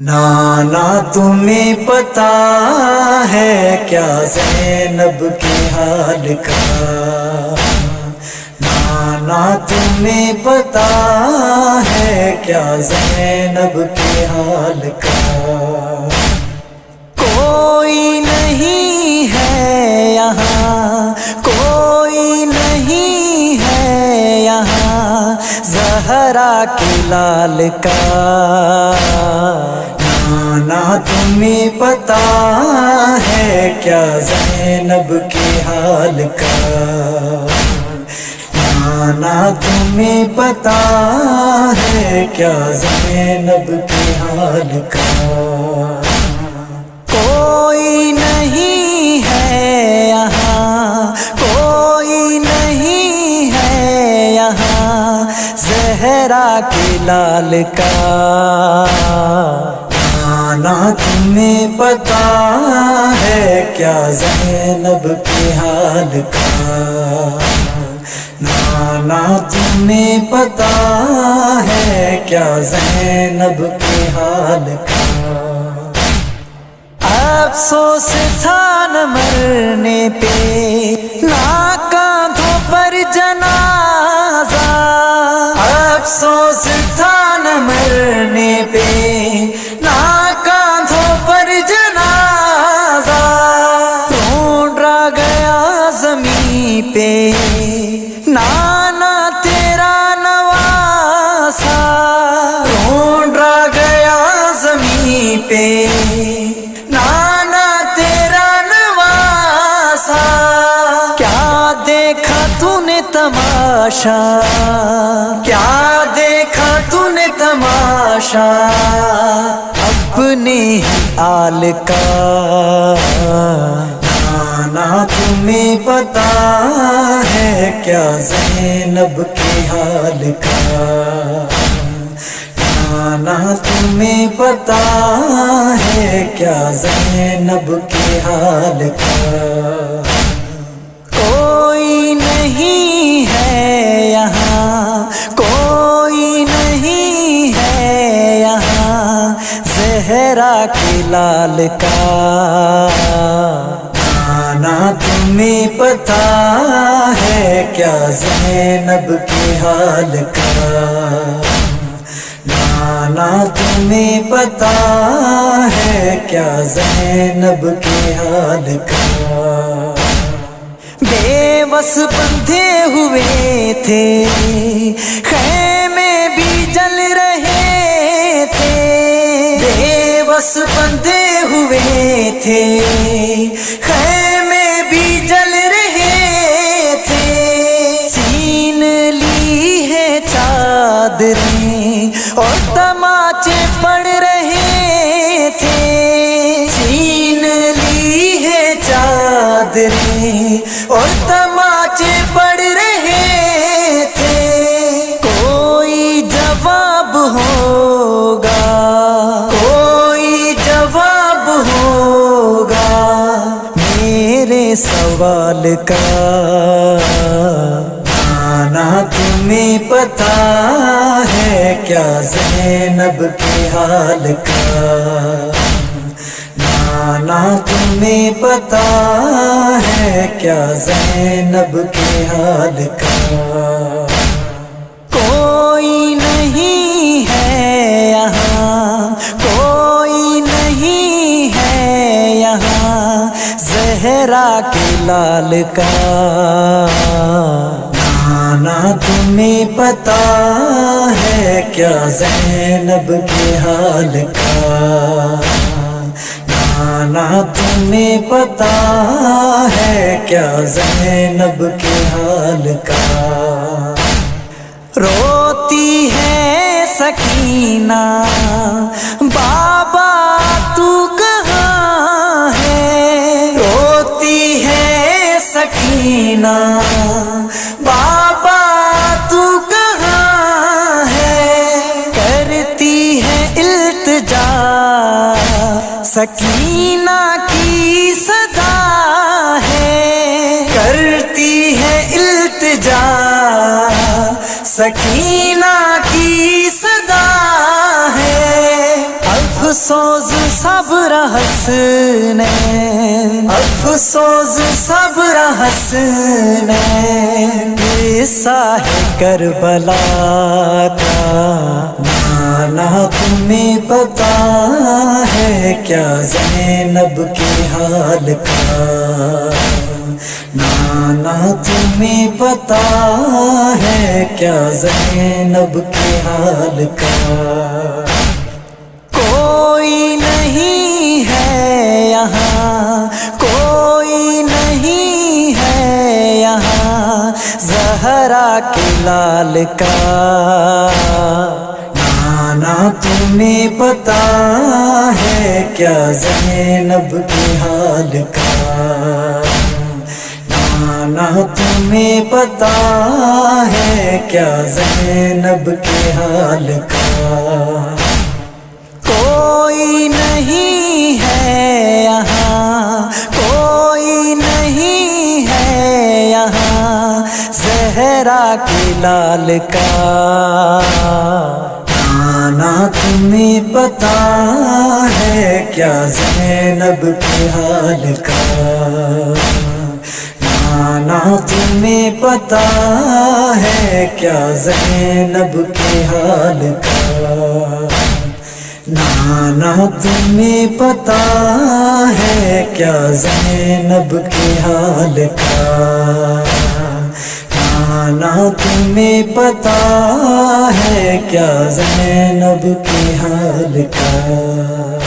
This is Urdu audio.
نانا تمہیں پتا ہے کیا زینب کے حال کا؟ نانا تمہیں پتا ہے کیا زینب کے حال کا؟ کوئی نہیں ہے یہاں، کوئی نہیں ہے یہاں زہرا کے لال کا۔ نانا تمہیں پتا ہے کیا زینب کے حال کا؟ نانا تمہیں پتا ہے کیا زینب کے حال کا؟ کوئی نہیں ہے یہاں، کوئی نہیں ہے یہاں زہرا کے لال کا۔ نانا تمہیں پتا ہے کیا زینب کے حال کا؟ نانا تمہیں پتا ہے کیا زینب کے حال کا؟ افسوس تھا نہ مرنے پہ، نہ کاندھوں پر جنازہ۔ افسوس تھا نہ مرنے پہ، نہ کاندھوں پر جنازہ۔ ڈھونڈا گیا زمین پہ نانا تیرا نواسا۔ ڈھونڈا گیا زمین پہ نانا تیرا نواسا۔ کیا دیکھا تو نے تماشا، کیا دیکھا تو نے تماشا اپنے ہی آل کا۔ نانا تمہیں پتا ہے کیا زینب کے حال کا؟ نانا تمہیں پتا ہے کیا زینب کے حال کا؟ کوئی نہیں ہے یہاں، کوئی نہیں ہے یہاں زہرا کے لال کا۔ نانا تمہیں پتا ہے کیا زینب کے حال کا؟ نانا تمہیں پتا ہے کیا زینب کے حال کا؟ بے بس بندھے ہوئے تھے، خیمے بھی جل رہے تھے۔ بے بس بندھے ہوئے تھے، خیمے بھی جل رہے تھے۔ چھین لی ہے چادریں اور تماچے پڑ رہے تھے۔ چھین لی ہے چادریں اور تماچے پڑ رہے تھے۔ کوئی جواب ہوگا، کوئی جواب ہوگا میرے سوال کا۔ نانا تمہیں پتا ہے کیا زینب کے حال کا؟ نانا تمہیں پتا ہے کیا زینب کے حال کا؟ کوئی نہیں ہے یہاں، کوئی نہیں ہے یہاں زہرا کے لال کا۔ نانا تمہیں پتا ہے کیا زینب کے حال کا؟ نانا تمہیں پتا ہے کیا زینب کے حال کا؟ روتی ہے سکینہ بابا تو کہاں ہے؟ روتی ہے سکینہ بابا تو کہاں ہے؟ کرتی ہے التجا سکینہ کی صدا ہے۔ کرتی ہے التجا سکینہ کی صدا ہے۔ افسوس صبر حسنین، افسوس صبر حسنین، قصہ ہے کربلا کا، نانا تمہیں پتا ہے کیا زینب کے حال کا، نانا تمہیں پتا ہے کیا زینب کے حال کا۔ کوئی نہیں ہے یہاں، کوئی نہیں ہے یہاں زہرا کے لال کا، نانا تمہیں پتا ہے کیا زینب کے حال کا، نانا تمہیں پتا ہے کیا زینب کے حال کا۔ کوئی نہیں ہے یہاں، کوئی نہیں ہے یہاں زہرا کے لال کا، نانا تمہیں پتا ہے کیا زینب کے حال کا، نانا تمہیں پتا ہے کیا زینب کے حال کا، نانا تمہیں پتا ہے کیا زینب کے حال کا، نانا تمہیں پتا ہے کیا زینب کے حال کا۔